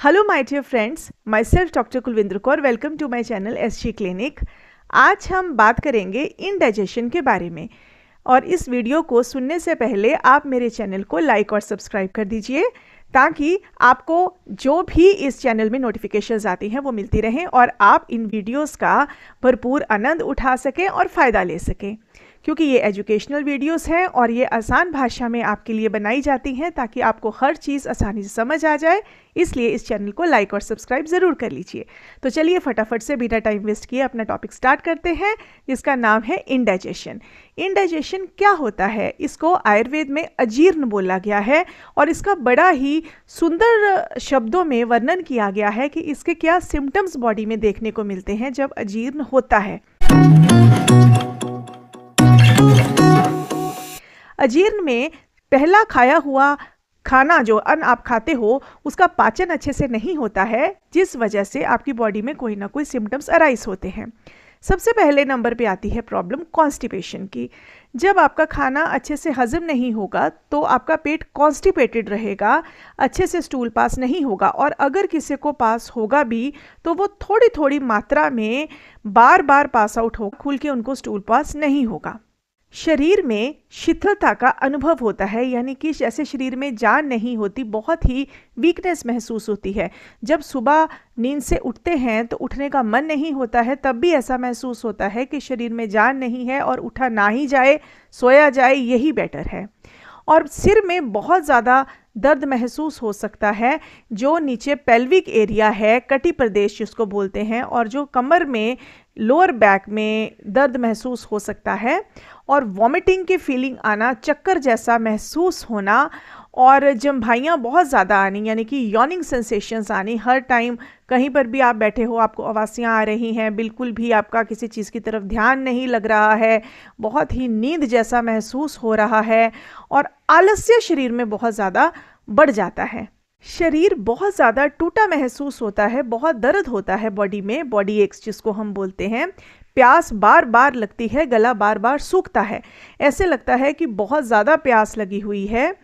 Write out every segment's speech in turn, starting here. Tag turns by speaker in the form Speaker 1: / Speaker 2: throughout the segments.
Speaker 1: Hello my dear friends, my self doctor Kulvinder Kaur. Welcome to my channel SG clinic. आज हम बात करेंगे indigestion के बारे में और इस वीडियो को सुनने से पहले आप मेरे चैनल को लाइक और सब्सक्राइब कर दीजिए ताकि आपको जो भी इस चैनल में नोटिफिकेशंस आती हैं वो मिलती रहें और आप इन वीडियोस का भरपूर आनंद उठा सकें और फ़ायदा ले सकें, क्योंकि ये एजुकेशनल वीडियोस हैं और ये आसान भाषा में आपके लिए बनाई जाती हैं ताकि आपको हर चीज़ आसानी से समझ आ जाए। इसलिए इस चैनल को लाइक और सब्सक्राइब ज़रूर कर लीजिए। तो चलिए फटाफट से बिना टाइम वेस्ट किए अपना टॉपिक स्टार्ट करते हैं, जिसका नाम है इंडाइजेशन। इंडाइजेशन क्या होता है? इसको आयुर्वेद में अजीर्ण बोला गया है और इसका बड़ा ही सुंदर शब्दों में वर्णन किया गया है कि इसके क्या सिम्टम्स बॉडी में देखने को मिलते हैं जब अजीर्ण होता है। अजीर्ण में पहला खाया हुआ खाना जो अन्न आप खाते हो उसका पाचन अच्छे से नहीं होता है, जिस वजह से आपकी बॉडी में कोई ना कोई सिम्टम्स अराइज होते हैं। सबसे पहले नंबर पे आती है प्रॉब्लम कॉन्स्टिपेशन की। जब आपका खाना अच्छे से हजम नहीं होगा तो आपका पेट कॉन्स्टिपेटेड रहेगा, अच्छे से स्टूल पास नहीं होगा और अगर किसी को पास होगा भी तो वो थोड़ी थोड़ी मात्रा में बार बार पास आउट हो, खुल के उनको स्टूल पास नहीं होगा। शरीर में शिथिलता का अनुभव होता है, यानी कि जैसे शरीर में जान नहीं होती, बहुत ही वीकनेस महसूस होती है। जब सुबह नींद से उठते हैं तो उठने का मन नहीं होता है, तब भी ऐसा महसूस होता है कि शरीर में जान नहीं है और उठा ना ही जाए, सोया जाए, यही बेटर है। और सिर में बहुत ज़्यादा दर्द महसूस हो सकता है, जो नीचे पेल्विक एरिया है, कटी प्रदेश जिसको बोलते हैं, और जो कमर में लोअर बैक में दर्द महसूस हो सकता है और वॉमिटिंग की फीलिंग आना, चक्कर जैसा महसूस होना और जम्भाइयाँ बहुत ज़्यादा आनी, यानी कि यॉर्निंग सेंसेशंस आनी। हर टाइम कहीं पर भी आप बैठे हो आपको आवासियाँ आ रही हैं, बिल्कुल भी आपका किसी चीज़ की तरफ ध्यान नहीं लग रहा है, बहुत ही नींद जैसा महसूस हो रहा है और आलस्य शरीर में बहुत ज़्यादा बढ़ जाता है। शरीर बहुत ज़्यादा टूटा महसूस होता है, बहुत दर्द होता है बॉडी में, बॉडी एक्स जिसको हम बोलते हैं। प्यास बार बार लगती है, गला बार बार सूखता है, ऐसे लगता है कि बहुत ज़्यादा प्यास लगी हुई है।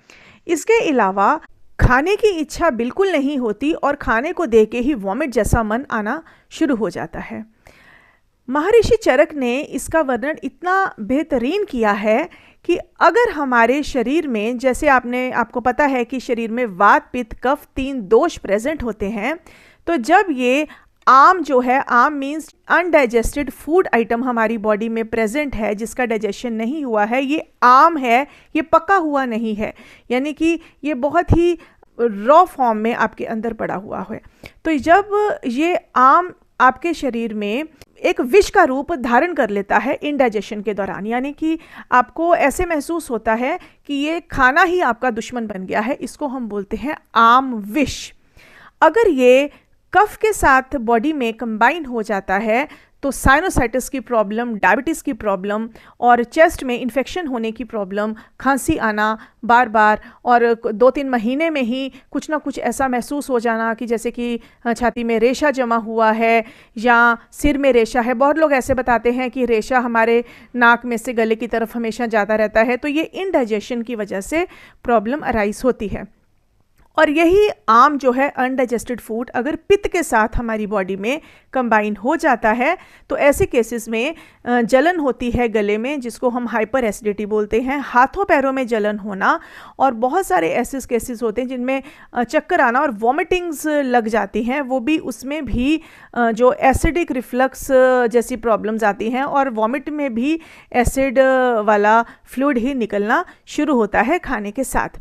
Speaker 1: इसके अलावा खाने की इच्छा बिल्कुल नहीं होती और खाने को देख के ही वॉमिट जैसा मन आना शुरू हो जाता है। महर्षि चरक ने इसका वर्णन इतना बेहतरीन किया है कि अगर हमारे शरीर में, जैसे आपको पता है कि शरीर में वात पित्त कफ 3 दोष प्रेजेंट होते हैं, तो जब ये आम जो है, आम मीन्स अनडाइजेस्टेड फूड आइटम हमारी बॉडी में प्रेजेंट है, जिसका डाइजेशन नहीं हुआ है, ये आम है, ये पका हुआ नहीं है, यानी कि ये बहुत ही रॉ फॉर्म में आपके अंदर पड़ा हुआ है। तो जब ये आम आपके शरीर में एक विष का रूप धारण कर लेता है इंडाइजेशन के दौरान, यानी कि आपको ऐसे महसूस होता है कि ये खाना ही आपका दुश्मन बन गया है, इसको हम बोलते हैं आम विष। अगर ये कफ के साथ बॉडी में कंबाइन हो जाता है तो साइनोसाइटिस की प्रॉब्लम, डायबिटीज़ की प्रॉब्लम और चेस्ट में इन्फेक्शन होने की प्रॉब्लम, खांसी आना बार बार और 2-3 महीने में ही कुछ ना कुछ ऐसा महसूस हो जाना कि जैसे कि छाती में रेशा जमा हुआ है या सिर में रेशा है। बहुत लोग ऐसे बताते हैं कि रेशा हमारे नाक में से गले की तरफ हमेशा जाता रहता है, तो ये इनडाइजेशन की वजह से प्रॉब्लम अराइज होती है। और यही आम जो है अनडाइजेस्टेड फूड अगर पित्त के साथ हमारी बॉडी में कंबाइन हो जाता है तो ऐसे केसेस में जलन होती है गले में, जिसको हम हाइपर एसिडिटी बोलते हैं, हाथों पैरों में जलन होना और बहुत सारे ऐसे केसेस होते हैं जिनमें चक्कर आना और वॉमिटिंग्स लग जाती हैं, वो भी उसमें भी जो एसिडिक रिफ्लक्स जैसी प्रॉब्लम्स आती हैं और वॉमिट में भी एसिड वाला फ्लूइड ही निकलना शुरू होता है खाने के साथ।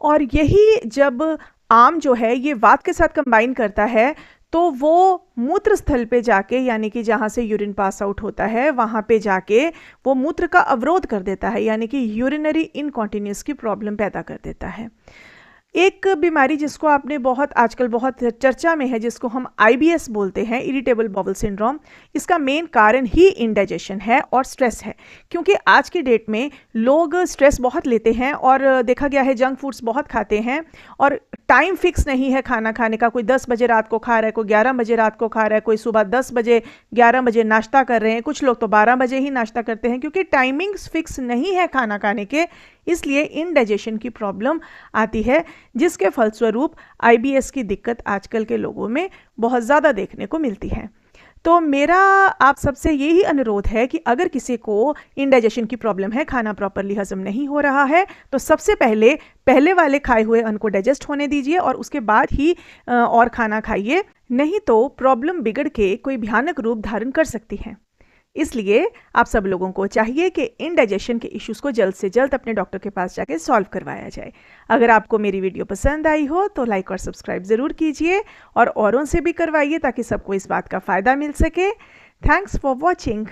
Speaker 1: और यही जब आम जो है ये वात के साथ कंबाइन करता है तो वो मूत्र स्थल पे जाके, यानी कि जहाँ से यूरिन पास आउट होता है वहाँ पे जाके वो मूत्र का अवरोध कर देता है, यानी कि यूरिनरी इनकॉन्टिन्यूस की प्रॉब्लम पैदा कर देता है। एक बीमारी जिसको आपने आजकल बहुत चर्चा में है, जिसको हम IBS बोलते हैं, इरिटेबल बाउल सिंड्रोम, इसका मेन कारण ही इंडाइजेशन है और स्ट्रेस है, क्योंकि आज की डेट में लोग स्ट्रेस बहुत लेते हैं और देखा गया है जंक फूड्स बहुत खाते हैं और टाइम फिक्स नहीं है खाना खाने का। कोई 10 बजे रात को खा रहा है, कोई 11 बजे रात को खा रहा है, कोई सुबह 10 बजे 11 बजे नाश्ता कर रहे हैं, कुछ लोग तो 12 बजे ही नाश्ता करते हैं, क्योंकि टाइमिंग्स फिक्स नहीं है खाना खाने के, इसलिए इनडाइजेशन की प्रॉब्लम आती है, जिसके फलस्वरूप IBS की दिक्कत आजकल के लोगों में बहुत ज़्यादा देखने को मिलती है। तो मेरा आप सबसे यही अनुरोध है कि अगर किसी को इनडाइजेशन की प्रॉब्लम है, खाना प्रॉपरली हजम नहीं हो रहा है, तो सबसे पहले वाले खाए हुए अन्न को डाइजेस्ट होने दीजिए और उसके बाद ही और खाना खाइए, नहीं तो प्रॉब्लम बिगड़ के कोई भयानक रूप धारण कर सकती है। इसलिए आप सब लोगों को चाहिए कि इनडाइजेशन के इश्यूज़ को जल्द से जल्द अपने डॉक्टर के पास जाके सॉल्व करवाया जाए। अगर आपको मेरी वीडियो पसंद आई हो तो लाइक और सब्सक्राइब ज़रूर कीजिए और औरों से भी करवाइए ताकि सबको इस बात का फ़ायदा मिल सके। Thanks for watching.